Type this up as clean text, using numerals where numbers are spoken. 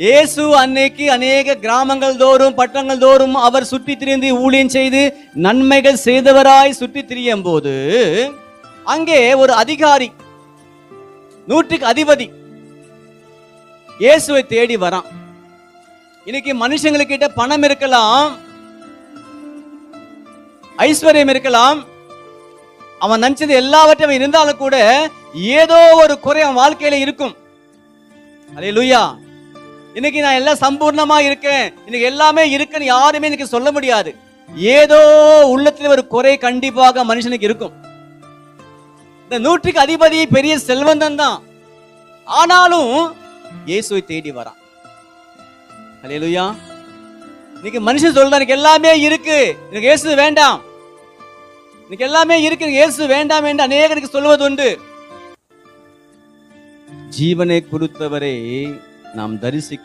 இயேசு அன்னைக்கு அநேக கிராமங்கள் தோறும் பட்டணங்கள் தோறும் அவர் சுற்றி திரிந்து ஊழியம் செய்து நன்மைகள் செய்தவராய் சுற்றி திரியும் போது அங்கே ஒரு அதிகாரி, நூற்றுக்கு அதிபதி இயேசுவை தேடி வரான். இன்னைக்கு மனுஷங்களுக்கிட்ட பணம் இருக்கலாம், ஐஸ்வர்யம் இருக்கலாம், அவன் நினைச்சது எல்லாவற்றையும் இருந்தாலும் கூட ஏதோ ஒரு குறை அவன் வாழ்க்கையில இருக்கும். அல்லேலூயா. இன்னைக்கு நான் எல்லாம் சம்பூர்ணமா இருக்கேன், இன்னைக்கு எல்லாமே இருக்குன்னு யாருமே இன்னைக்கு சொல்ல முடியாது. ஏதோ உள்ளத்துல ஒரு குறை கண்டிப்பாக மனுஷனுக்கு இருக்கும். இந்த நூற்றுக்கு அதிபதி பெரிய செல்வந்தன் தான், ஆனாலும் இயேசுவை தேடி வரான். அல்லேலூயா. இன்னைக்கு மனுஷன் சொல்றான், எனக்கு எல்லாமே இருக்கு, எனக்கு இயேசு வேண்டாம், எனக்கு எல்லாமே இருக்கு, இயேசு வேண்டாம் என்று அநேகருக்கு சொல்வது உண்டு. ஜீவனை கொடுத்தவரை நாம் தரிசிக்க